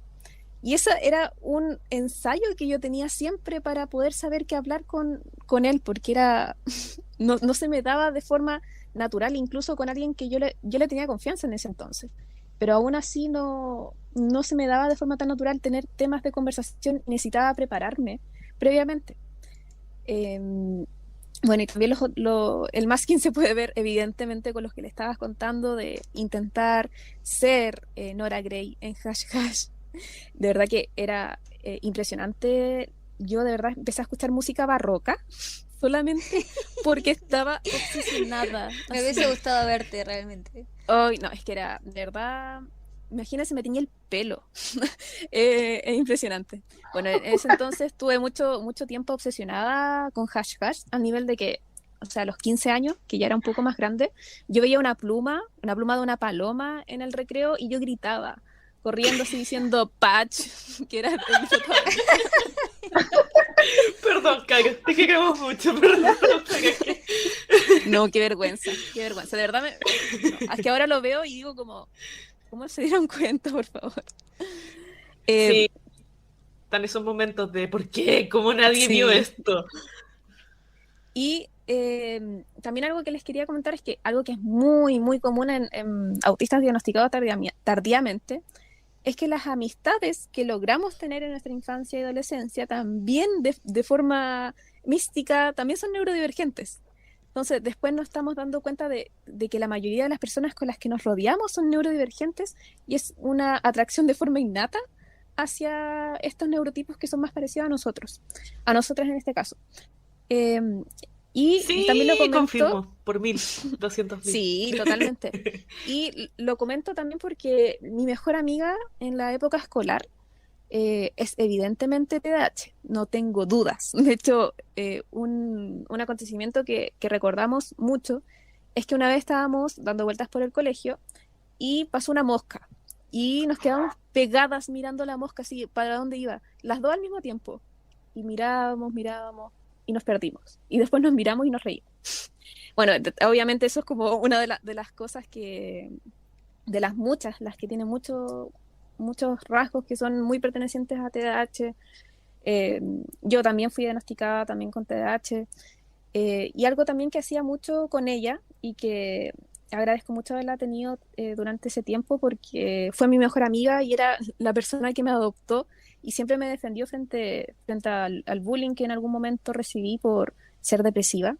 Y ese era un ensayo que yo tenía siempre para poder saber qué hablar con él, porque no se me daba de forma natural, incluso con alguien que yo le tenía confianza en ese entonces. Pero aún así no se me daba de forma tan natural tener temas de conversación, necesitaba prepararme previamente. Eh, bueno, y también el masking se puede ver evidentemente con los que le estabas contando de intentar ser Nora Grey en Hash Hash. De verdad que era impresionante. Yo de verdad empecé a escuchar música barroca solamente porque estaba obsesionada. Me hubiese gustado verte realmente. Ay, no, es que era, de verdad, imagínense, me tenía el pelo. Es impresionante. Bueno, en ese entonces estuve mucho tiempo obsesionada con Hash Hash, al nivel de que, o sea, a los 15 años, que ya era un poco más grande, yo veía una pluma de una paloma en el recreo y yo gritaba, corriendo así diciendo Patch, que era el Perdón, Caro, te queremos mucho, perdón. No, qué vergüenza, qué vergüenza. De verdad, no, es que ahora lo veo y digo como, ¿cómo se dieron cuenta, por favor? Sí, están esos momentos de ¿por qué? ¿Cómo nadie sí. vio esto? Y también algo que les quería comentar es que algo que es muy, muy común en autistas diagnosticados tardíamente es que las amistades que logramos tener en nuestra infancia y adolescencia también de forma mística también son neurodivergentes. Entonces, después nos estamos dando cuenta de que la mayoría de las personas con las que nos rodeamos son neurodivergentes y es una atracción de forma innata hacia estos neurotipos que son más parecidos a nosotras en este caso. Y Sí, también lo comento, confirmo, por 1.200.000. sí, totalmente. Y lo comento también porque mi mejor amiga en la época escolar es evidentemente TDAH, no tengo dudas. De hecho, un acontecimiento que recordamos mucho es que una vez estábamos dando vueltas por el colegio y pasó una mosca y nos quedamos pegadas mirando la mosca así para dónde iba, las dos al mismo tiempo. Y mirábamos y nos perdimos. Y después nos miramos y nos reímos. Bueno, obviamente eso es como una de las cosas de las muchas, las que tienen muchos rasgos que son muy pertenecientes a TDAH. Yo también fui diagnosticada también con TDAH. Y algo también que hacía mucho con ella y que agradezco mucho haberla tenido durante ese tiempo porque fue mi mejor amiga y era la persona que me adoptó y siempre me defendió frente al bullying que en algún momento recibí por ser depresiva.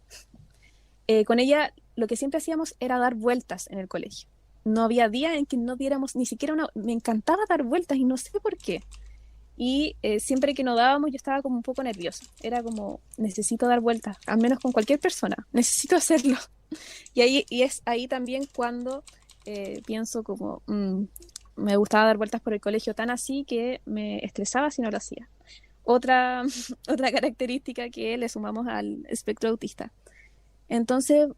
Con ella lo que siempre hacíamos era dar vueltas en el colegio. No había día en que no diéramos ni siquiera me encantaba dar vueltas y no sé por qué. Y siempre que no dábamos yo estaba como un poco nerviosa. Era como, necesito dar vueltas, al menos con cualquier persona, necesito hacerlo. Y es ahí también cuando pienso como, me gustaba dar vueltas por el colegio tan así que me estresaba si no lo hacía. Otra característica que le sumamos al espectro autista. Entonces,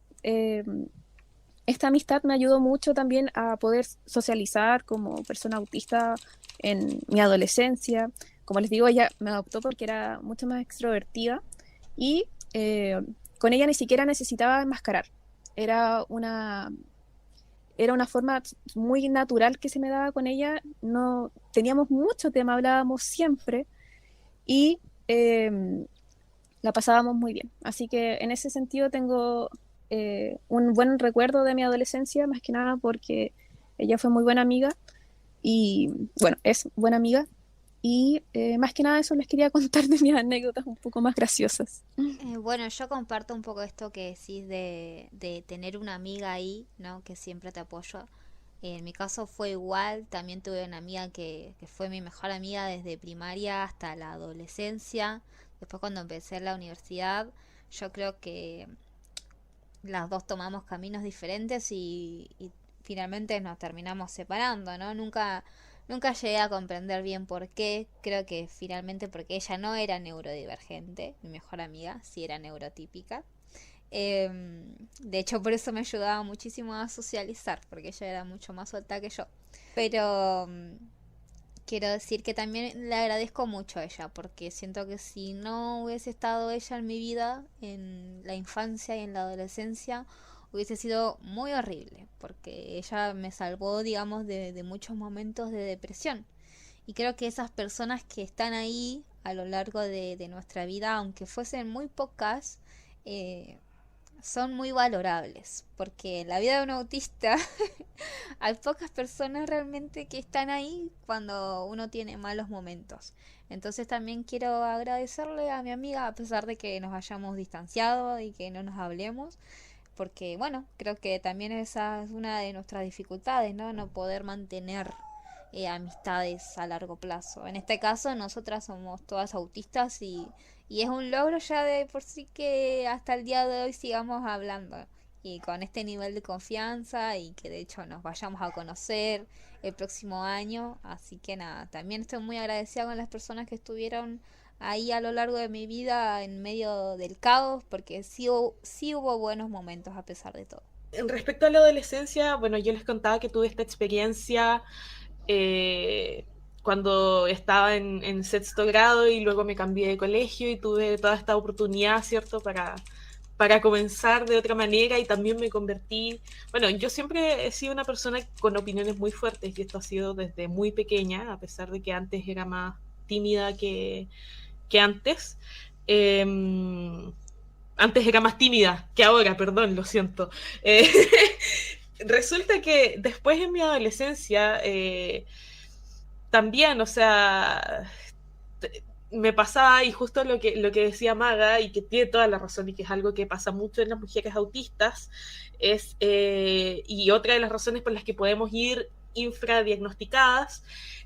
esta amistad me ayudó mucho también a poder socializar como persona autista en mi adolescencia. Como les digo, ella me adoptó porque era mucho más extrovertida y con ella ni siquiera necesitaba enmascarar. Era una forma muy natural que se me daba con ella. No teníamos mucho tema, hablábamos siempre y la pasábamos muy bien. Así que en ese sentido tengo un buen recuerdo de mi adolescencia, más que nada porque ella fue muy buena amiga y, bueno, es buena amiga y más que nada eso les quería contar de mis anécdotas un poco más graciosas. Bueno, yo comparto un poco esto que decís de tener una amiga ahí, ¿no? Que siempre te apoya. En mi caso fue igual, también tuve una amiga que fue mi mejor amiga desde primaria hasta la adolescencia. Después cuando empecé en la universidad, yo creo que las dos tomamos caminos diferentes y finalmente nos terminamos separando, ¿no? Nunca llegué a comprender bien por qué. Creo que finalmente porque ella no era neurodivergente, mi mejor amiga, sí era neurotípica. De hecho, por eso me ayudaba muchísimo a socializar, porque ella era mucho más suelta que yo. Pero quiero decir que también le agradezco mucho a ella, porque siento que si no hubiese estado ella en mi vida, en la infancia y en la adolescencia, hubiese sido muy horrible, porque ella me salvó, digamos, de muchos momentos de depresión. Y creo que esas personas que están ahí a lo largo de nuestra vida, aunque fuesen muy pocas, son muy valorables, porque en la vida de un autista hay pocas personas realmente que están ahí cuando uno tiene malos momentos. Entonces también quiero agradecerle a mi amiga, a pesar de que nos hayamos distanciado y que no nos hablemos, porque bueno, creo que también esa es una de nuestras dificultades, ¿no? No poder mantener amistades a largo plazo. En este caso, nosotras somos todas autistas y es un logro ya de por sí que hasta el día de hoy sigamos hablando y con este nivel de confianza y que de hecho nos vayamos a conocer el próximo año. Así que nada, también estoy muy agradecida con las personas que estuvieron ahí a lo largo de mi vida en medio del caos, porque sí hubo buenos momentos a pesar de todo. Respecto a la adolescencia, bueno, yo les contaba que tuve esta experiencia cuando estaba en sexto grado y luego me cambié de colegio y tuve toda esta oportunidad, ¿cierto?, para comenzar de otra manera y también me convertí, bueno, yo siempre he sido una persona con opiniones muy fuertes y esto ha sido desde muy pequeña, a pesar de que antes era más tímida que antes. Antes era más tímida que ahora, perdón, lo siento. Eh, Resulta que después en mi adolescencia también, o sea, me pasaba, y justo lo que decía Maga, y que tiene toda la razón, y que es algo que pasa mucho en las mujeres autistas, y otra de las razones por las que podemos ir infradiagnosticadas,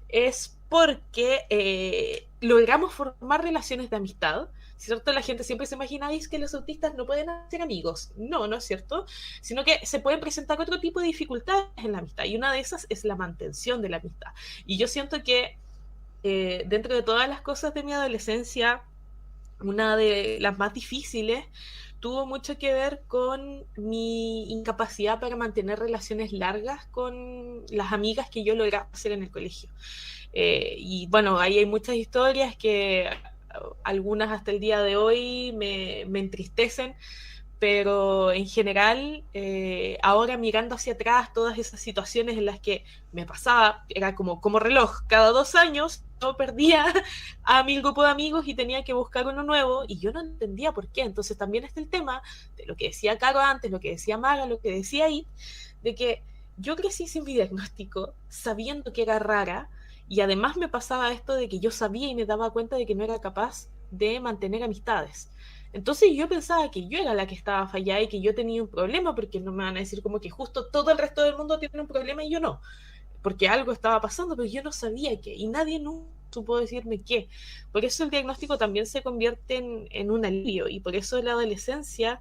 es porque logramos formar relaciones de amistad, ¿cierto? La gente siempre se imagina que los autistas no pueden hacer amigos. No, no es cierto, sino que se pueden presentar otro tipo de dificultades en la amistad, y una de esas es la mantención de la amistad. Y yo siento que dentro de todas las cosas de mi adolescencia, una de las más difíciles tuvo mucho que ver con mi incapacidad para mantener relaciones largas con las amigas que yo lograba hacer en el colegio. Y bueno, ahí hay muchas historias que algunas hasta el día de hoy me entristecen, pero en general, ahora mirando hacia atrás, todas esas situaciones en las que me pasaba, era como reloj, cada 2 años yo perdía a mi grupo de amigos y tenía que buscar uno nuevo, y yo no entendía por qué. Entonces también está el tema de lo que decía Caro antes, lo que decía Maga, lo que decía It, de que yo crecí sin mi diagnóstico, sabiendo que era rara, y además me pasaba esto de que yo sabía y me daba cuenta de que no era capaz de mantener amistades. Entonces yo pensaba que yo era la que estaba fallada y que yo tenía un problema, porque no me van a decir como que justo todo el resto del mundo tiene un problema y yo no, porque algo estaba pasando, pero yo no sabía qué, y nadie nunca supo decirme qué. Por eso el diagnóstico también se convierte en un alivio, y por eso la adolescencia,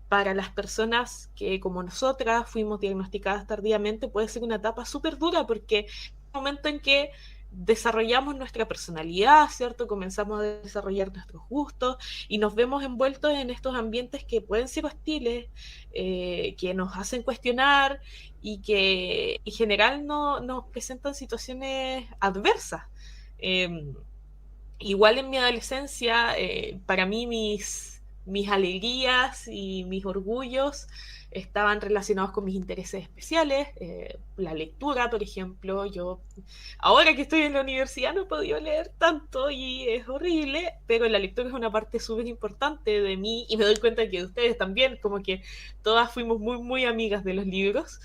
para las personas que como nosotras fuimos diagnosticadas tardíamente, puede ser una etapa súper dura, porque es un momento en que desarrollamos nuestra personalidad, ¿cierto? Comenzamos a desarrollar nuestros gustos y nos vemos envueltos en estos ambientes que pueden ser hostiles, que nos hacen cuestionar y que en general no, nos presentan situaciones adversas. Eh, Igual en mi adolescencia, para mí mis alegrías y mis orgullos estaban relacionados con mis intereses especiales, la lectura, por ejemplo. Yo, ahora que estoy en la universidad, no he podido leer tanto y es horrible, pero la lectura es una parte súper importante de mí, y me doy cuenta que de ustedes también, como que todas fuimos muy, muy amigas de los libros.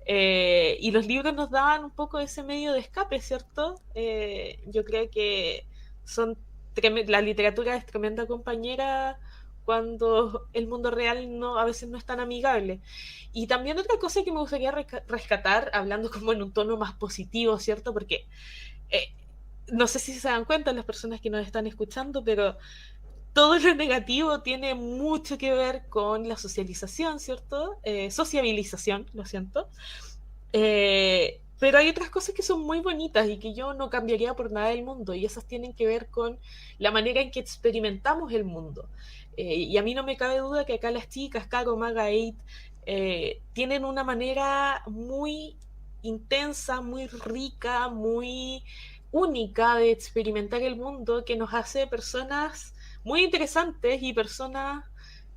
Y los libros nos daban un poco ese medio de escape, ¿cierto? Yo creo que la literatura es tremenda compañera cuando el mundo real a veces no es tan amigable. Y también otra cosa que me gustaría rescatar, hablando como en un tono más positivo, ¿cierto? Porque no sé si se dan cuenta las personas que nos están escuchando, pero todo lo negativo tiene mucho que ver con la socialización, ¿cierto? Sociabilización, lo siento. Pero hay otras cosas que son muy bonitas y que yo no cambiaría por nada del mundo, y esas tienen que ver con la manera en que experimentamos el mundo. Y a mí no me cabe duda que acá las chicas, Caro, Maga, Eight, tienen una manera muy intensa, muy rica, muy única de experimentar el mundo, que nos hace personas muy interesantes y personas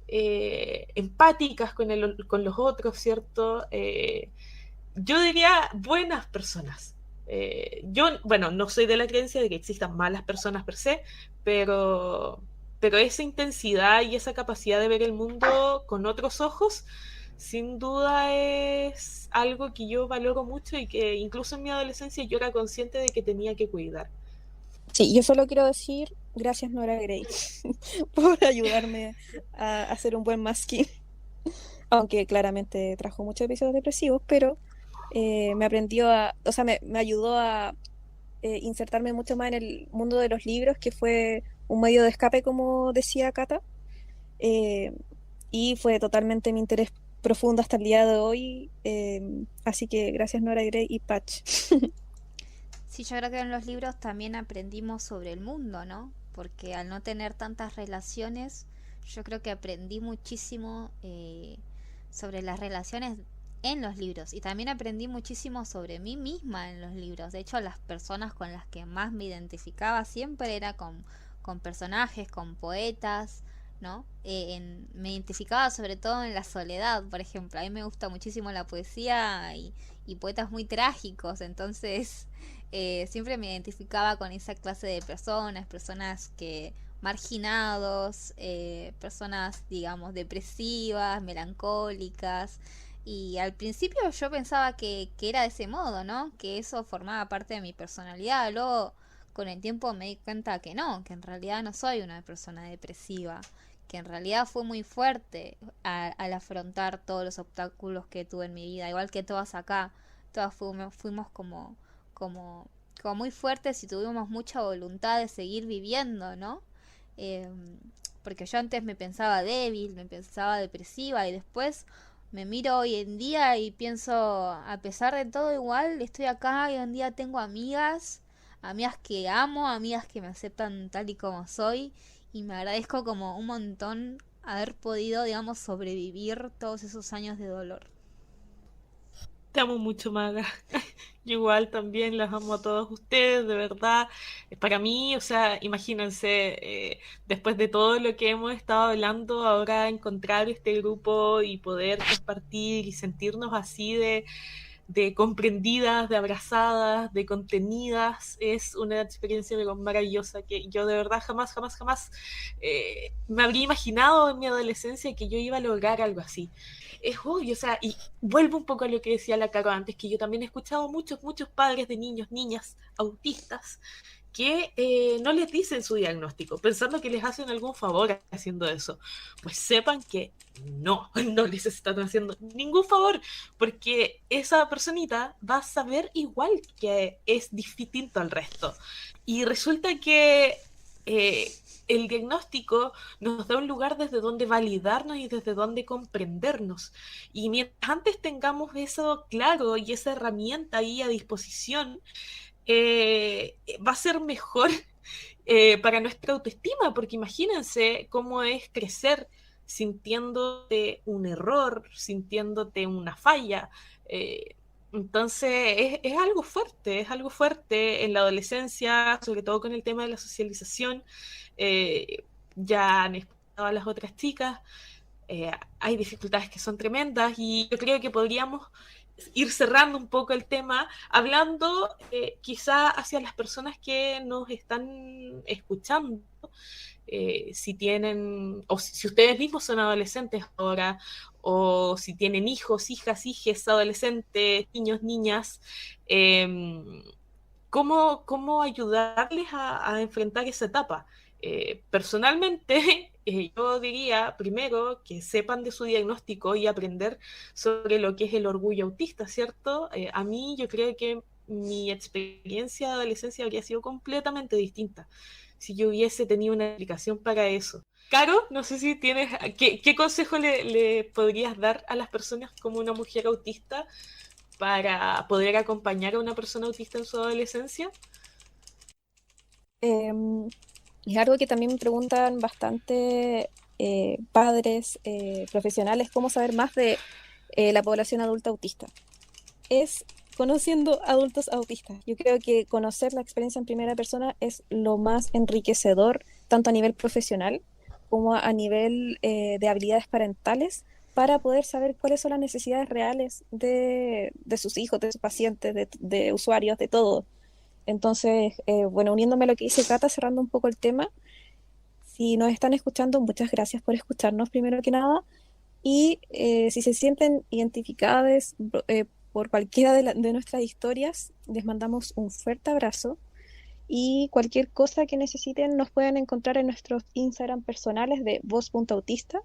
empáticas con los otros, ¿cierto? Yo diría buenas personas. Yo, bueno, no soy de la creencia de que existan malas personas per se, pero esa intensidad y esa capacidad de ver el mundo con otros ojos, sin duda es algo que yo valoro mucho y que incluso en mi adolescencia yo era consciente de que tenía que cuidar. Sí, yo solo quiero decir gracias Nora Grey por ayudarme a hacer un buen masking, aunque claramente trajo muchos episodios depresivos, pero me ayudó a insertarme mucho más en el mundo de los libros, que fue un medio de escape, como decía Cata, y fue totalmente mi interés profundo hasta el día de hoy, así que gracias Nora Grey y Patch. Sí, yo creo que en los libros también aprendimos sobre el mundo, ¿no? Porque al no tener tantas relaciones, yo creo que aprendí muchísimo sobre las relaciones en los libros, y también aprendí muchísimo sobre mí misma en los libros. De hecho, las personas con las que más me identificaba siempre era con personajes, con poetas, ¿no? Me identificaba sobre todo en la soledad, por ejemplo. A mí me gusta muchísimo la poesía y poetas muy trágicos, entonces siempre me identificaba con esa clase de personas que marginados, personas, digamos, depresivas, melancólicas. Y al principio yo pensaba que era de ese modo, ¿no? Que eso formaba parte de mi personalidad. Luego, con el tiempo me di cuenta que no, que en realidad no soy una persona depresiva, que en realidad fue muy fuerte al afrontar todos los obstáculos que tuve en mi vida, igual que todas acá, todas fuimos como, como muy fuertes y tuvimos mucha voluntad de seguir viviendo, ¿no? Eh, Porque yo antes me pensaba débil, me pensaba depresiva y después me miro hoy en día y pienso, a pesar de todo igual, estoy acá y hoy en día tengo amigas, amigas que amo, amigas que me aceptan tal y como soy y me agradezco como un montón haber podido, digamos, sobrevivir todos esos años de dolor. Te amo mucho, Maga. Yo igual también las amo a todos ustedes, de verdad. Para mí, o sea, imagínense, después de todo lo que hemos estado hablando, ahora encontrar este grupo y poder compartir y sentirnos así de comprendidas, de abrazadas, de contenidas, es una experiencia maravillosa que yo de verdad jamás me habría imaginado en mi adolescencia que yo iba a lograr algo así. Es obvio, o sea, y vuelvo un poco a lo que decía la Caro antes, que yo también he escuchado muchos padres de niños, niñas autistas que no les dicen su diagnóstico, pensando que les hacen algún favor haciendo eso. Pues sepan que no les están haciendo ningún favor, porque esa personita va a saber igual que es distinto al resto. Y resulta que el diagnóstico nos da un lugar desde donde validarnos y desde donde comprendernos. Y mientras antes tengamos eso claro y esa herramienta ahí a disposición, va a ser mejor para nuestra autoestima, porque imagínense cómo es crecer sintiéndote un error, sintiéndote una falla. Entonces es algo fuerte en la adolescencia, sobre todo con el tema de la socialización. Ya han explicado a las otras chicas, hay dificultades que son tremendas y yo creo que podríamos ir cerrando un poco el tema, hablando quizá hacia las personas que nos están escuchando, si tienen, o si ustedes mismos son adolescentes ahora, o si tienen hijos, hijas, hijes, adolescentes, niños, niñas, ¿cómo ayudarles a enfrentar esa etapa? Personalmente, yo diría primero que sepan de su diagnóstico y aprender sobre lo que es el orgullo autista, ¿cierto? A mí yo creo que mi experiencia de adolescencia habría sido completamente distinta si yo hubiese tenido una explicación para eso. Caro, no sé si tienes, ¿qué consejo le podrías dar a las personas como una mujer autista para poder acompañar a una persona autista en su adolescencia? Es algo que también me preguntan bastante padres profesionales, cómo saber más de la población adulta autista. Es conociendo adultos autistas. Yo creo que conocer la experiencia en primera persona es lo más enriquecedor, tanto a nivel profesional como a nivel de habilidades parentales, para poder saber cuáles son las necesidades reales de sus hijos, de sus pacientes, de usuarios, de todo. Entonces, bueno, uniéndome a lo que dice Cata, cerrando un poco el tema, si nos están escuchando, muchas gracias por escucharnos primero que nada. Y si se sienten identificadas por cualquiera de nuestras historias, les mandamos un fuerte abrazo. Y cualquier cosa que necesiten nos pueden encontrar en nuestros Instagram personales de voz.autista.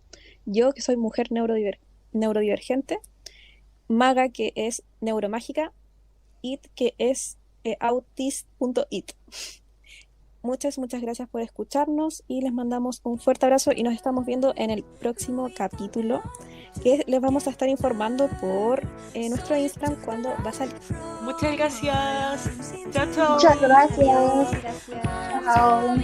Yo, que soy mujer neurodivergente. Maga, que es neuromágica. It, que es autist.it. Muchas gracias por escucharnos y les mandamos un fuerte abrazo y nos estamos viendo en el próximo capítulo, que les vamos a estar informando por nuestro Instagram cuando va a salir. Muchas gracias. Chao, chao. Muchas gracias. Gracias. Chao.